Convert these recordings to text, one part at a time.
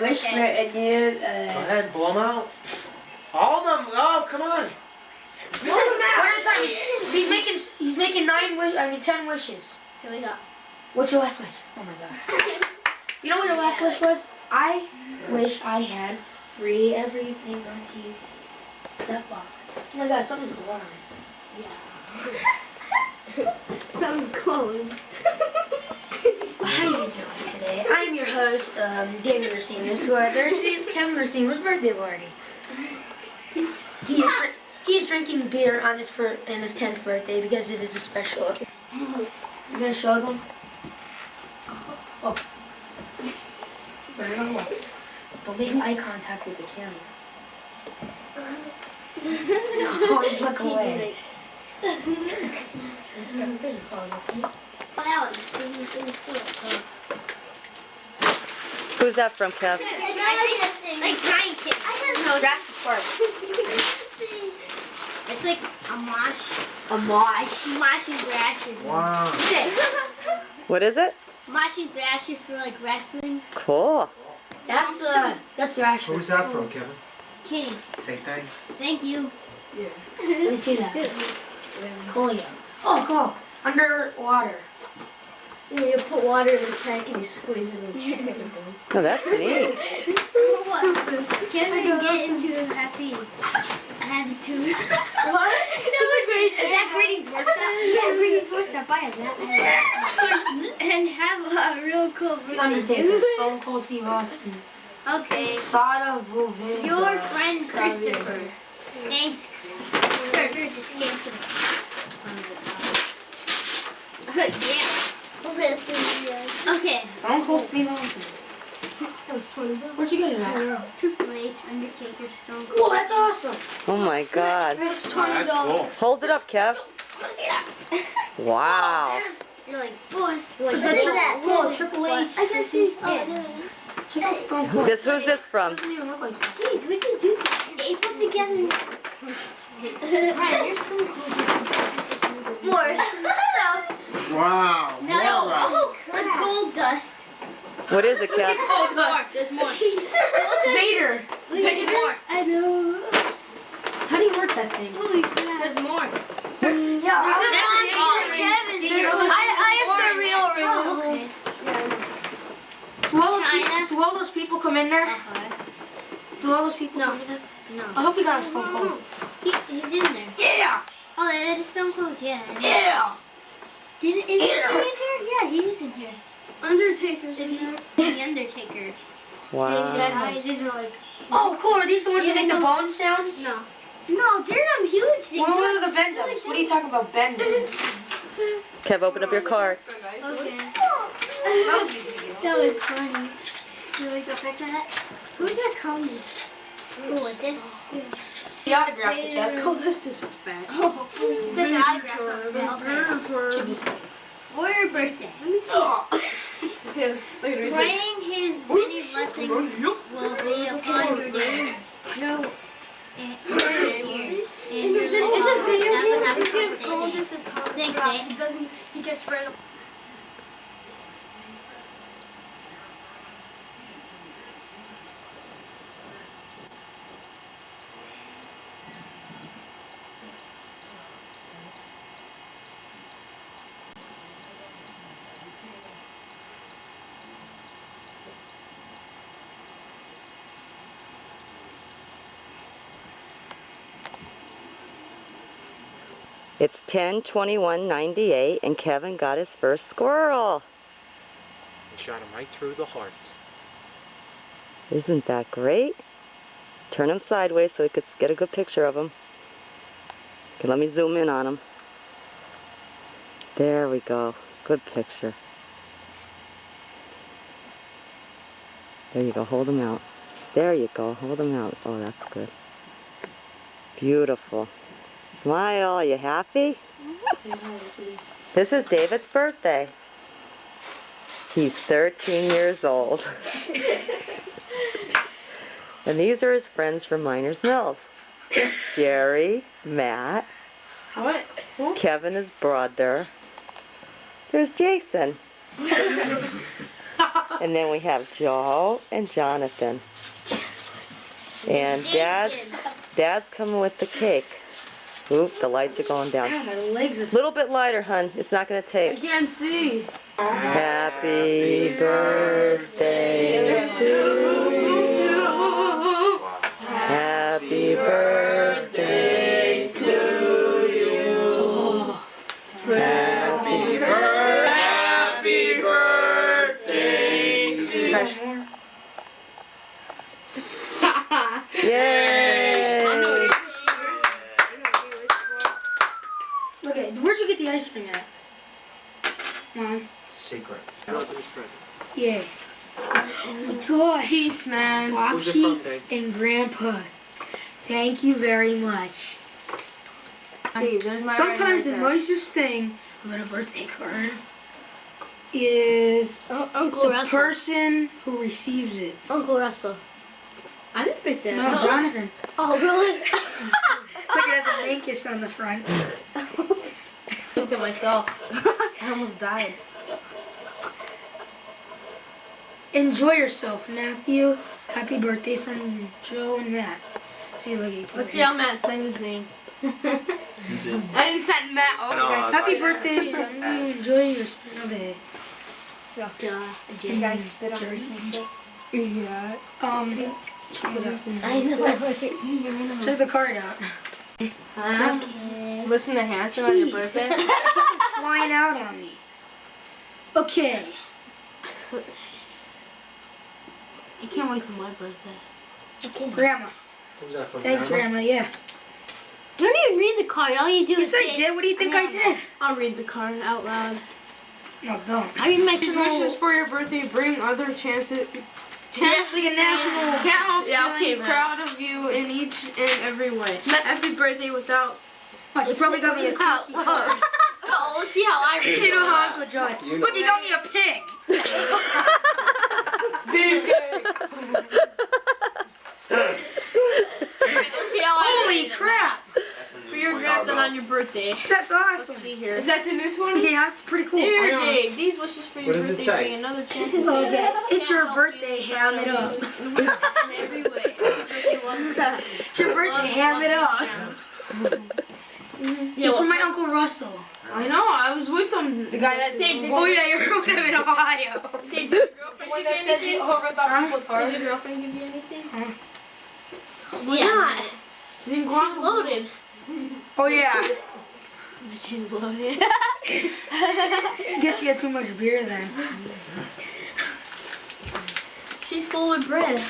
wish for a new. Go ahead, blow them out. All of them. Oh, come on. Blow them out. One at a time. He's making 10 wishes. Here we go. What's your last wish? Oh my god. You know what your last wish was? I wish I had free everything on TV. That box. Oh my god, something's glowing. Yeah. Something's glowing. How are you doing today? I'm your host, David Racines, who are Kevin Racines' birthday party. He is drinking beer on his 10th birthday because it is a special. You gonna show them? Oh. Turn it on left. Don't make eye contact with the camera. Always look away. Who's that from, Kev? Like trying kids. No, that's the part. It's like a mosh. A mosh. Mosh and thrashing. Wow. What is it? Mosh and thrashing for like wrestling. Cool. That's thrashing. Who's that from, Kevin? Kidding. Say thanks. Thank you. Yeah. Let me see that. Coolio. Oh, cool. Underwater. You put water in the tank and you squeeze it and it's like a boom. Oh, that's neat. Kevin, get into the happy attitude. What? Is that Greetings Workshop? Yeah, Greetings Workshop. I have that. And have a real cool birthday. Undertaker. Stone Cold Steve Austin. Okay. Sada Vulvin. Your friend Christopher. Thanks, Chris. Just came to yeah. Okay. Stone Cold Steve Austin. That was $20. Where'd you get it at? Triple H, Undertaker, Stone Cold. Whoa, that's awesome. Oh my God. That's $20. Wow, that's cool. Hold it up, Kev. Let's see that. Wow. You're like, boss. Is that Whoa, Triple H. I can see. Yeah. Check out Stone Cold. Who's this from? Doesn't even look like Stone Cold. Jeez, what'd you do? Staple together? Ryan, you're Stone Cold. More stuff. Wow. No, Wow. oh, the gold dust. What is it, Kev? There's more. Vader. There's more. I know. How do you work that thing? Holy crap. There's more. Yeah, Kevin. I have the real ring. Do all those people come in there? Do all those people come in there? No. I hope you got a Stone Cold. He's in there. Yeah! Oh, that is Stone Cold, yeah. Yeah! Is he in here? Yeah, he is in here. Undertaker's in there. The Undertaker. Wow. These are like... Oh, cool. Are these the ones that make the bone sounds? No. No, they're them huge things. What are the bend-ups? What are you talking about, bend-ups? Kev, open up your card. Okay. That was funny. You like the picture of that? Who's that calling me? Oh, what this? The autograph to check. Oh, this is fat. Oh, it says the autograph. Check this out. For your birthday. Let me see. Praying his many blessings will be upon your day. No. And your little Thanks, Nate. He gets random. It's 10/21/98, and Kevin got his first squirrel. He shot him right through the heart. Isn't that great? Turn him sideways so we could get a good picture of him. Okay, let me zoom in on him. There we go. Good picture. There you go. Hold him out. There you go. Hold him out. Oh, that's good. Beautiful. Smile. Are you happy? This is David's birthday. He's 13 years old. And these are his friends from Miners Mills. Jerry, Matt, Kevin, his brother. There's Jason. And then we have Joe and Jonathan. And Dad's coming with the cake. Oop, the lights are going down. Ow, my legs are... Little bit lighter, hun. It's not gonna I tape. can't see. Happy birthday to you. Happy birthday to you. Happy birthday to you. Yay! Look at, where'd you get the ice cream at? Mom? Secret. Yeah. Oh my gosh. Peace, man. Who's it Poppy from, Dave? and Grandpa, thank you very much. Dave, there's my Sometimes the right there. nicest thing about a birthday card is Uncle the Russell. person who receives it. Uncle Russell. I didn't pick that. No, Jonathan. Oh, really? Look, it has a Mankus on the front. Look at myself. I almost died. Enjoy yourself, Matthew. Happy birthday from Joe and Matt. See, look, Let's see how Matt sang his name. I didn't set Matt up. Happy birthday. Enjoy your special day. You guys spit on me. Yeah. Check it out. I know. Check the card out. Listen to Hanson on your birthday. Flying out on me. Okay. I can't wait till my birthday. Grandma. Who's that from? Thanks, Grandma. Yeah. Don't even read the card. All you do Yes, is I say, did. What do you think I did? I'll read the card out loud. No, don't. I read my These wishes for your birthday bring other chances. Yes, like a national. Can't help Yeah, okay, feeling man. proud of you in each and every way. Happy birthday without. Watch, you probably got me a cookie. Oh, let's see how I read You know how Uncle John. Look, you got me a pig. Let's see how I Holy crap. For your grandson on your birthday. That's Let's awesome. see here. Is that the new 20? Yeah, that's pretty cool. Dear Dave, these wishes for your What does it birthday say? bring another chance to Okay, say it's your birthday. Ham it up. in every way. Happy birthday, welcome. It's your birthday. Ham it up. It's from my Uncle Russell. I know, I was with them. The guy that Dave, did Oh yeah, you're with him in Ohio. Did your girlfriend give you anything? over about people's Did your girlfriend give you anything? Why not? She's She's loaded. Oh yeah. She's loaded. Guess you had too much beer then. She's full with bread.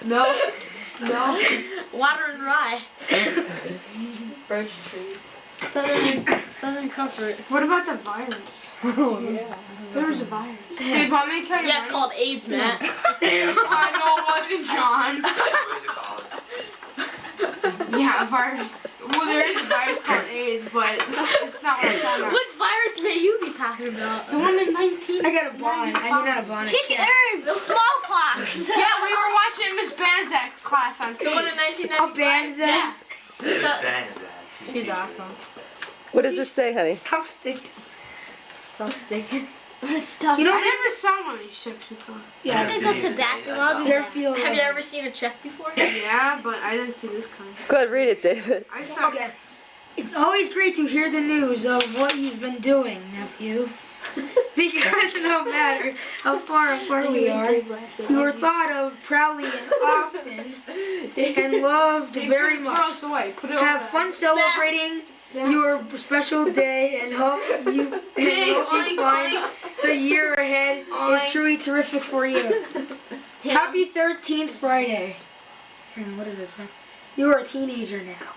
No. No. Water and rye. Birch trees. Southern comfort. What about the virus? Oh yeah. There was a virus. Hey, want me to tell you? Yeah, it's called AIDS, Matt. I know it wasn't John. Yeah, a virus. Well, there is a virus called AIDS, but it's not what I'm talking about. What virus may you be talking about? The one in 19. I got a bond. I mean, not a bond. Chicken herb, smallpox. Yeah, we were watching Miss Banzak's class on The one tape. in 1995. A Banzas. She's awesome. What does this say, honey? Stop sticking. Stop sticking. Stop. You know, I never saw one of these ships before. I Yeah. could go to the bathroom. I'll be Hair back. feel. Have you ever seen a check before? Yeah, but I didn't see this kind. Go ahead, read it, David. I saw. Okay. It's always great to hear the news of what you've been doing, nephew. Because no matter how far apart we are, you are thought of proudly and often and loved very Throw much. us away. Put it Have over. fun celebrating your special day and hope you find the year ahead is truly terrific for you. Happy 13th Friday. And what does it say? You are a teenager now.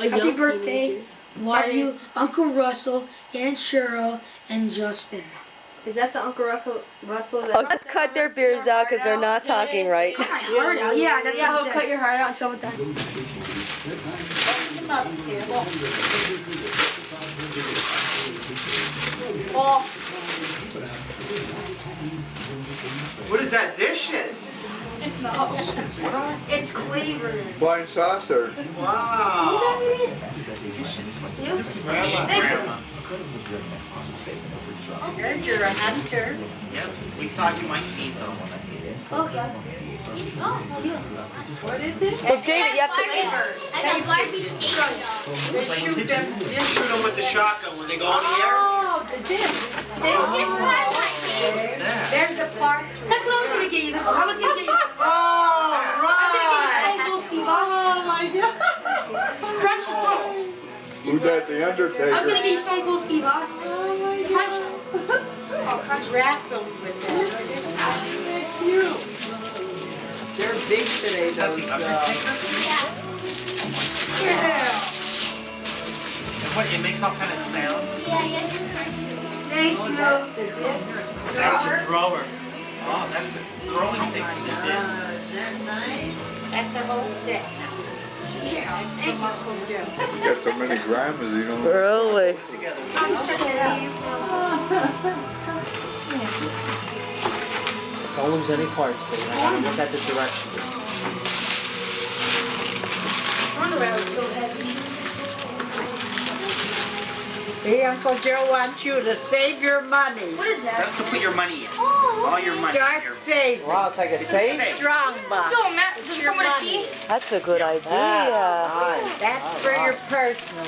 Happy birthday. Love you, Uncle Russell, Aunt Cheryl, and Justin. Is that the Uncle Russell? Oh, let's cut their beers out because they're not talking right. Cut my heart out. Yeah, that's what I said. your heart out and show it down. What is that? Dishes? It's flavored. Wine sauce or Wow. You? Grandma. Thank you. Grandma. Heard you're a hunter. Yep, we thought you might need those. What is it? Well, David, you have to. I got Barbie station. They shoot them with the shotgun when they go in the air. Oh, this. This one I want. There's the part. That's what I was gonna get you. I was gonna get you. Oh, Stone Cold Steve Austin. Oh my God. Crunch his balls. Who's that, the I was gonna Undertaker? get you Stone Cold Steve Austin. Crunch him. Oh, crunch rascals with that. They're big today, those. Yeah. And what, it makes all kind of sounds? Yeah, yes, you're crunch. Thank you. That's a thrower. Oh, that's the throwing thing for the discs. That's a whole set. Yeah. Thank you. You got so many grams, you know. Really? Together. I'm just checking it out. Don't lose any parts, Dave. I gotta look at the directions. I wonder why it was so heavy. Hey, Uncle Joe wants you to save your money. What is that? That's to put your money in. All your money. Start Your- saving. Wow, it's like a It's a safe. Strong box. No, Matt, does it come with a key? That's a good idea. That's for your personal.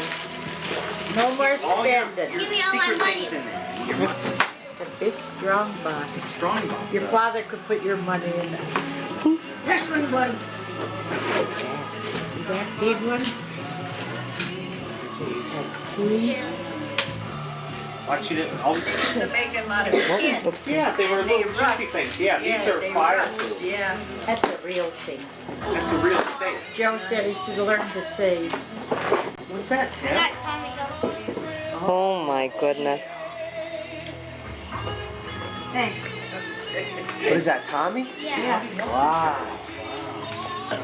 No more All your spending. Give me all my secret money. things in there. Your money. It's a big, strong box. It's a strong box. Your father could put your money in there. Wrestling buddies. See that big one? That's key. Want you to. All the Oops. yeah, they were little juicy things. Yeah, these are fireproof. That's a real thing. That's a real safe. Joe said he should learn to save. What's that, I Kev? got Tommy go. Oh my goodness. Thanks. What is that, Tommy? Yeah. Wow.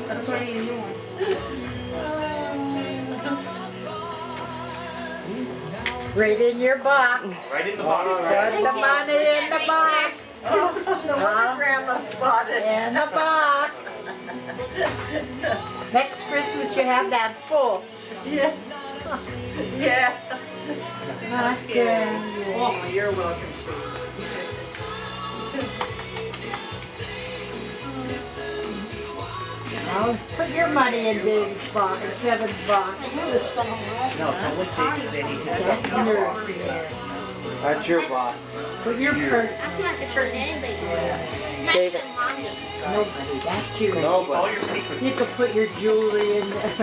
That's why I need a new one. Right in your box. Right in the box. Put the money in the box. No wonder Grandma bought it. In the box. Next Christmas you have that full. Yeah. Okay. Oh, you're welcome, sweetie. Now, put your money in David's box, or Kevin's box. No, don't look David. They need to stop. That's yours. That's your box. Put your purse. I'm not gonna trust anybody. Not David. even Mommy. Nobody, that's yours. All your secrets. You can put your jewelry in there.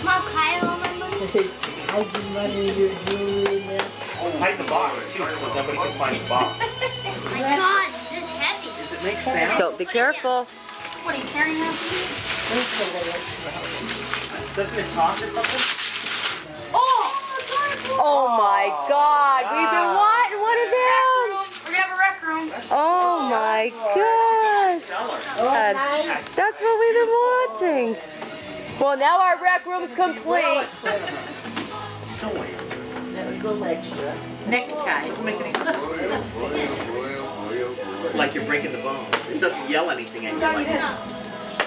Mom, can I have all my money? Hide your money and your jewelry in there. Hide the box, too, so nobody can find the box. My God, this is heavy. Does it make sound? Don't be careful. What are you carrying that? Doesn't it talk or something? Oh my God. We've been wanting one of them. We're gonna have a rec room. Oh my gosh. Cellar. That's what we've been wanting. Well, now our rec room's complete. Don't wait. Necktie. Doesn't make any like you're breaking the bones. It doesn't yell anything at you like this.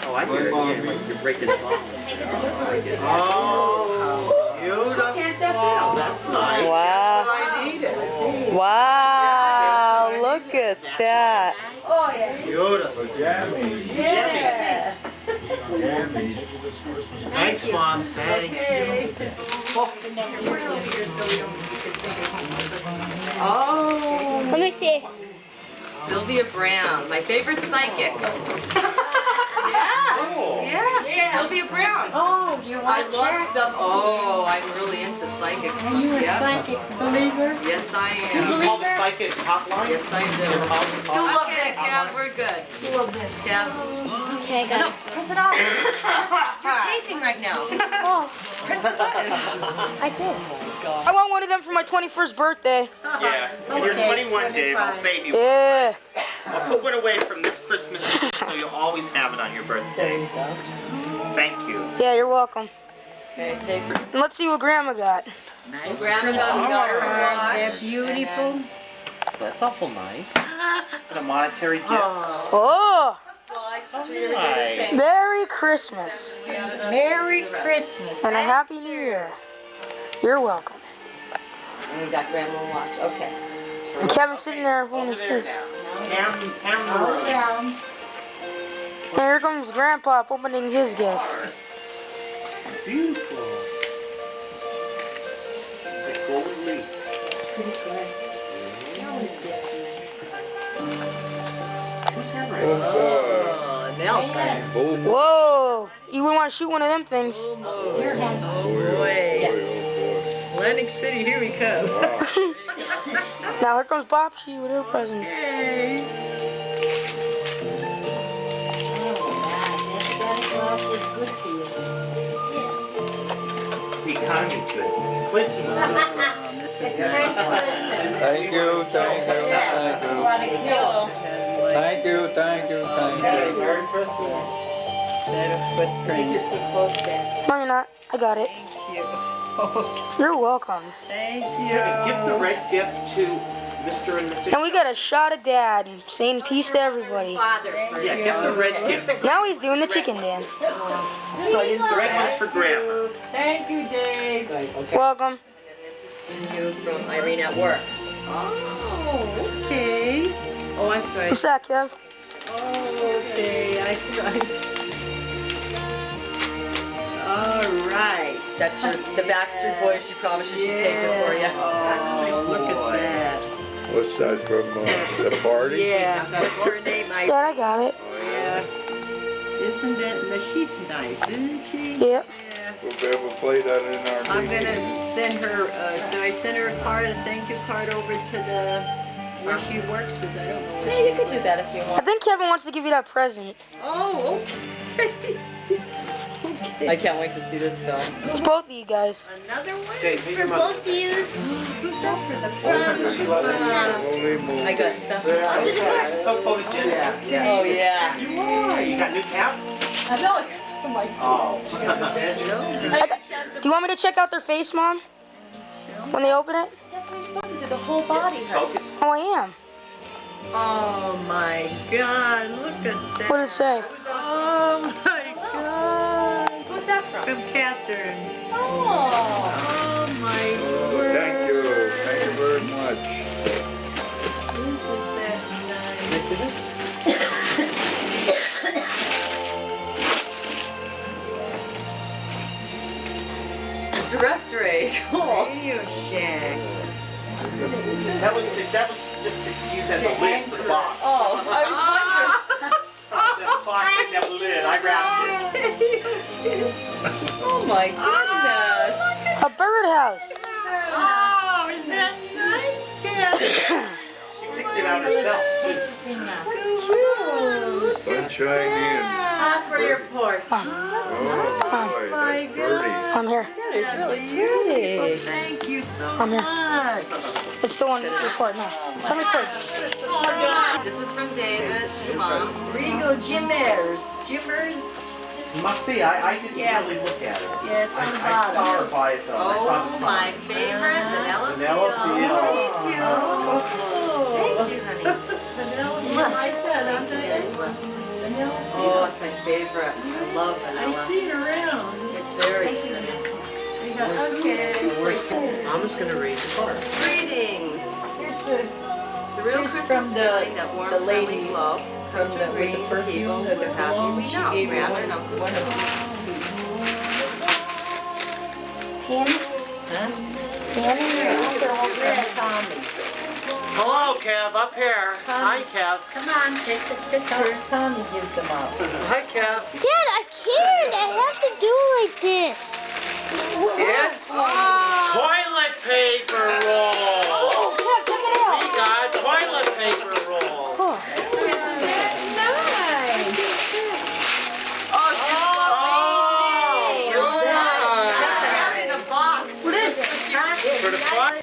Oh, I get it. Yeah, like you're breaking the bones. Oh, I get it. Oh, beautiful. Can't step down. That's nice. Wow. That's what I needed. Wow. Look at that. Oh yeah. Beautiful. Jammies. Jammies. Thanks, Mom. Thank you. Oh. Let me see. Sylvia Brown, my favorite psychic. Yeah. Sylvia Brown. Oh, you I want love that? stuff. Oh, I'm really into psychic stuff. Are you a Yeah. psychic believer? Yes, I You am. call the psychic hotline? Yes, I You ever do. call the hotline? Okay, Kev, we're good. I love this. Kev. Okay, I got No, press it off. You're taping right now. Oh, Press the button. I did. I want one of them for my 21st birthday. Yeah. When you're 21, Dave, I'll save you. Yeah. I'll put one away from this Christmas so you'll always have it on your birthday. Thank you. Yeah, you're welcome. Okay, take her. And let's see what Grandma got. Nice. Grandma got her a watch. They're beautiful. That's awful nice. And a monetary gift. Oh, Nice. Merry Christmas Merry Christmas. and a Happy New Year. You're welcome. And you got Grandma to watch. Okay. And Kevin's sitting there holding his kids. Ham the road. Down. And here comes Grandpa opening his gift. Beautiful. Like golden leaf. Who's that right? Oh, now Oh, Whoa! You wouldn't want to shoot one of them things. Oh boy. Atlantic City, here we come. Now here comes Bobsy with her present. Yay. The economy's good. Clinton was good. This is nice. thank you, thank you, thank you. Thank you, thank you, thank you. Merry Christmas. Set of footprints. No, you're not. I got it. You're welcome. Thank Give the you. red gift to Mr. and Mrs. And we got a shot of Dad saying peace to everybody. Yeah, get the red gift. Now he's doing the chicken dance. The red one's for Grandma. Thank you, Dave. Welcome. This is to you from Irene at work. Oh, okay. Oh, I'm sorry. What's that, Kev? Okay, all right. That's the Backstreet Boys. She promised you she'd take it for you. Oh, look at that. What's that from the party? Yeah, what's her name? Dad, I got it. Yeah. Isn't that, she's nice, isn't she? Yep. Yeah. We'll be able to play that in our I'm meeting. gonna send her, should I send her a card, a thank you card over to the, where she works, cause I don't know where Yeah, she you could do that if you I want. think Kevin wants to give you that present. Oh, okay. I can't wait to see this film. It's both of you guys. Another one? Dave, meet your mother. Both use Who's that for the Holy moly. I got stuff. She's so photogenic. Oh yeah. You are. You got new caps? I know. It's my Oh. Do you want me to check out their face, Mom? When they open it? That's what you're supposed to do. The whole body. Focus. Oh, I am. Oh my God, look at that. What did it say? Oh my God. Who's that from? From Catherine. Oh. Oh my word. Thank you very much. Isn't that nice? Directory. Cool. Radio Shack. That was just to use as a lid for the box. Oh, I was That box didn't have a lid. I wrapped it. wondering. Oh my goodness. A birdhouse. Oh, isn't that nice, Catherine? She picked it out herself, too. Sunshine in. For your porch. Oh, boy, that's pretty. I'm here. That is really pretty. Thank you so I'm here. much. It's the one record now. Tell me record. This is from David to Mom. Regal Jimmers. Jimmers? Must be. I didn't Yeah. really look at it. Yeah, it's on the I bottom. saw her buy it, though. I saw the Oh, my sign. favorite vanilla Vanilla feel. feel. Thank you, honey. Vanilla, you like that, don't you? Vanilla Oh, it's my favorite. I love I vanilla. see it around. It's very good. Okay. Mama's gonna read the card. Greetings. Here's The real Here's Christmas from the- feeling that warm, the lady friendly glow comes from from the- with greeting the perfume people and that they're the happy cologne. we She know. gave me Grandma one- and Uncle one of Sam. Hello, Kev. Up here. Hi, Kev. Come on, take the picture. Tommy gives them out. Hi, Kev. Dad, I can't. I have to do like this. It's toilet paper roll. We got toilet paper roll. Oh, Oh, just yeah. in a box. For the fun.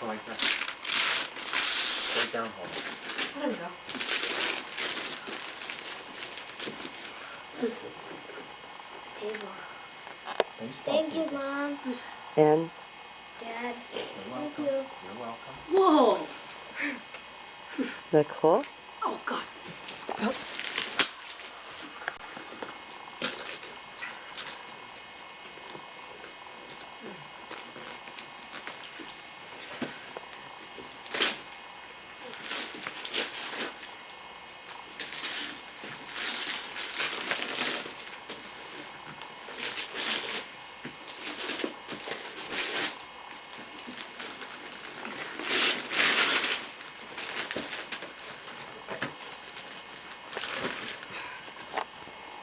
I like that. Straight down home. There we go. Table. Thank you, Mom. And Dad. You're welcome. You're welcome. Whoa. Nicole. Oh, God.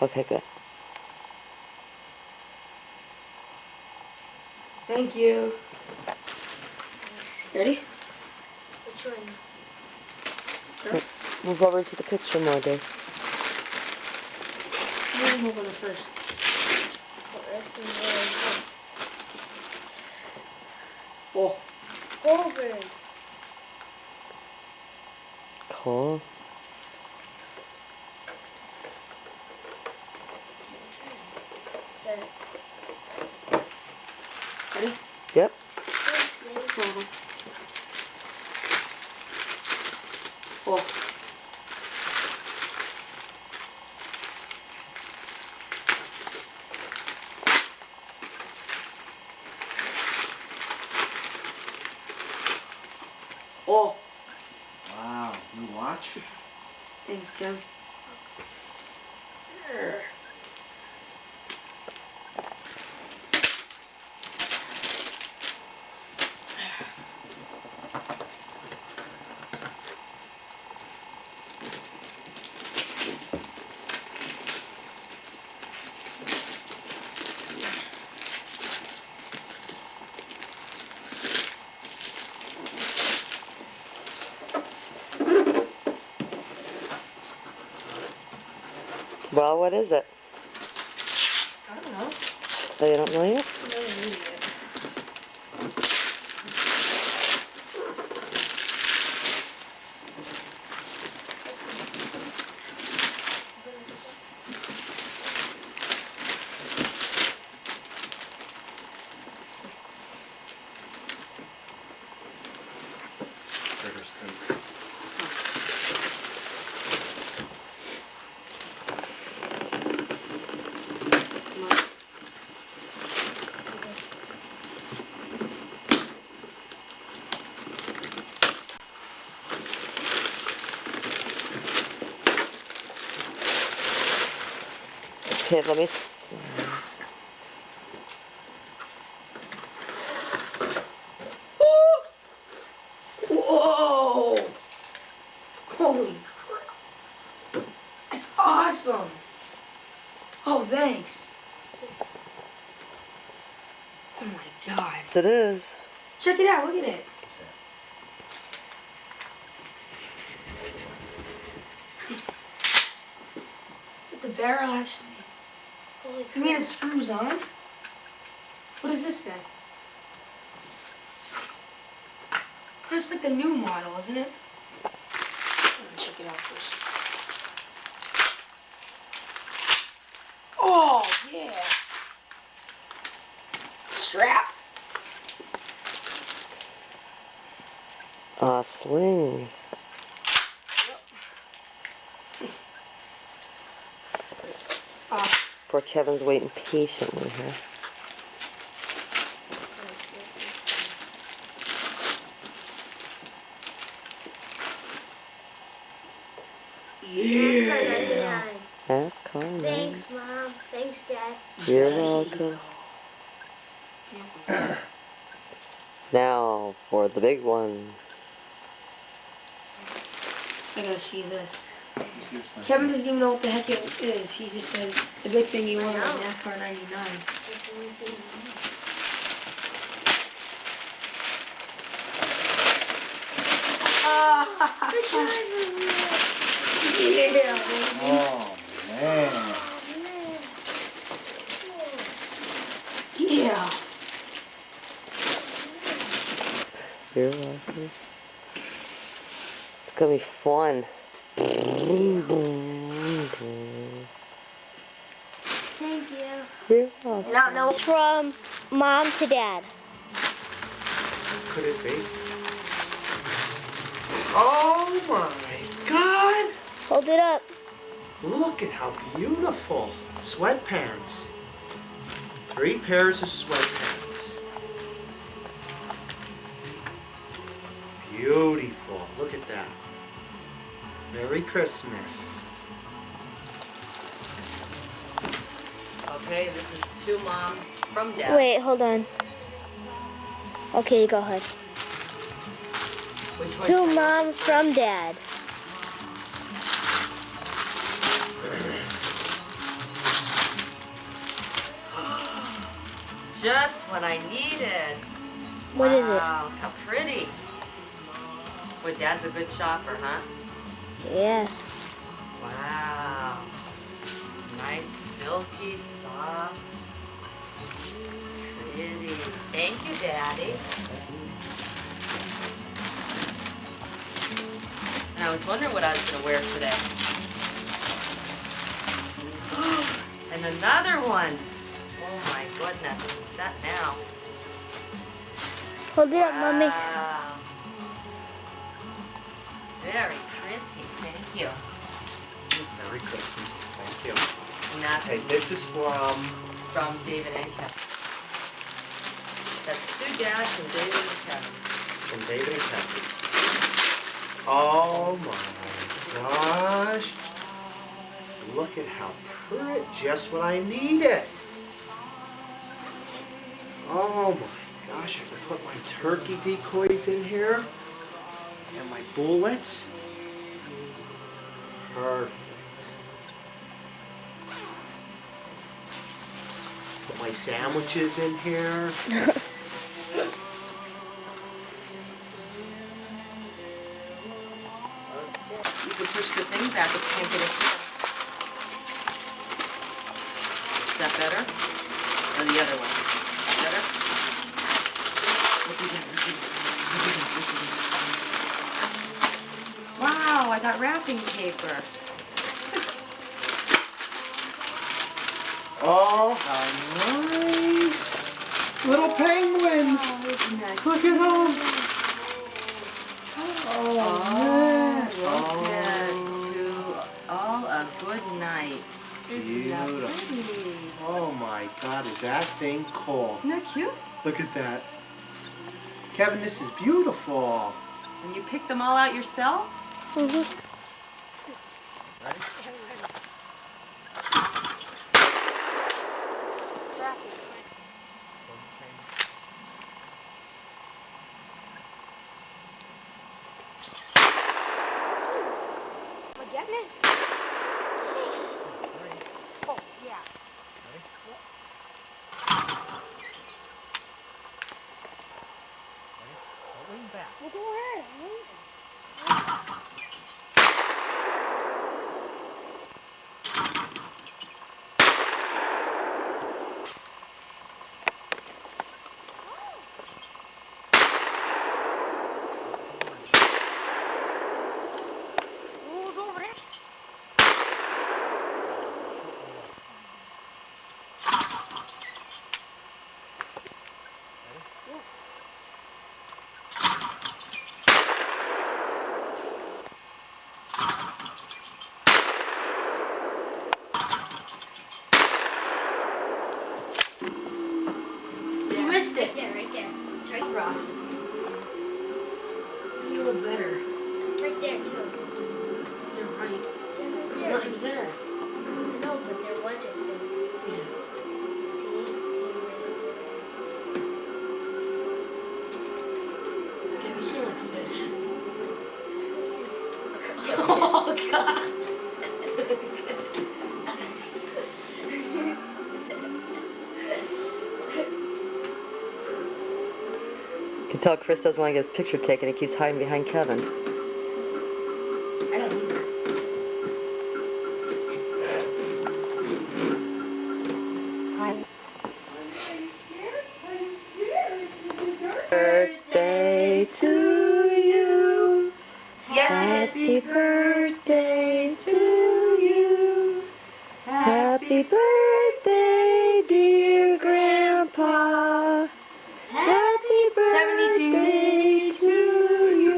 Okay, good. Thank you. Ready? Which one? Move over to the picture more, Dave. Move on it first. Oh. Over. Cool. Ready? Yep. Oh. Oh. Wow, new watch? Thanks, Kev. Well, what is it? I don't know. Oh, you don't know yet? I don't need it. Critters think. Okay, let me see. Whoa! Holy crap. That's awesome. Oh, thanks. Oh my god. Yes, it is. Check it out, look at it. Look at the barrel actually. I mean, it screws on. What is this then? That's like the new model, isn't it? Let me check it out first. Oh, yeah. Strap. Sling. Poor Kevin's waiting patiently here. Yeah. Ask Carmen. Thanks, Mom. Thanks, Dad. You're welcome. Now for the big one. I gotta see this. Kevin doesn't even know what the heck it is. He just said the big thing he wanted was NASCAR 99. Yeah. Oh, man. Yeah. You're welcome. It's gonna be fun. Thank you. You're welcome. No. From Mom to Dad. Could it be? Oh my God! Hold it up. Look at how beautiful. Sweatpants. 3 pairs of sweatpants. Beautiful. Look at that. Merry Christmas. Okay, this is to Mom from Dad. Wait, hold on. Okay, go ahead. Which one? To Mom from Dad. just what I needed. What is it? Wow, how pretty. Well, Dad's a good shopper, huh? Yeah. Wow. Nice, silky, soft. Pretty. Thank you, Daddy. And I was wondering what I was going to wear today. And another one. Oh my goodness, it's set now. Hold it up, Mommy. Wow. Very pretty, thank you. Merry Christmas. Thank you. And that's Hey, this is from from David and Kevin. That's two dads from David and Kevin. It's from David and Kevin. Oh my gosh. Look at how pretty. Just what I needed. Oh my gosh. I can put my turkey decoys in here. And my bullets. Perfect. Put my sandwiches in here. You can push the thing back if you can't get it. Is that better? Or the other one? Better? Wow, I got wrapping paper. Oh, how nice. Little penguins. Isn't that Look at them. Oh, look at to all a good night. Isn't that Beautiful. pretty? Oh my God, is that thing cool? Isn't that cute? Look at that. Kevin, this is beautiful. And you picked them all out yourself? You missed it. Right there. It's right, Rough. You look better. right there too. You're right. Yeah, right there. Nothing's there. No, but there was a thing. Yeah. See? Okay, you smell like fish. This is... Oh God. You can tell Chris doesn't want to get his picture taken. He keeps hiding behind Kevin. I don't either. Birthday to you. Yes, it Happy is. birthday to you. Happy birthday, dear Grandpa. Happy 72. birthday to you.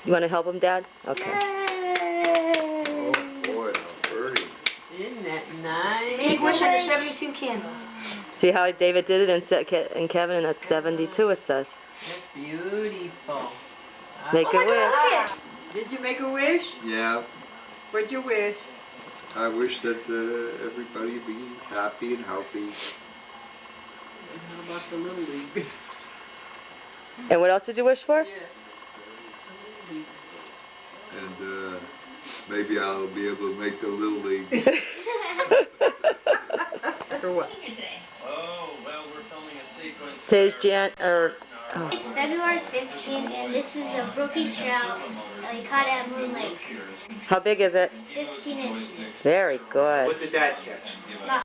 You want to help him, Dad? Okay. Oh boy, how pretty. Isn't that nice? Make wish under 72 candles. See how David did it and Kevin, and that's 72 it says. That's beautiful. Make a wish. Did you make a wish? Yeah, What'd you wish? I wish that everybody be happy and healthy. And how about the Little League? And what else did you wish for? Yeah. And maybe I'll be able to make the Little League. For what? Today's oh, It's February 15th, and this is a brookie trout that we caught at Moon Lake. how big is it? 15 inches. Very good. What did Dad catch?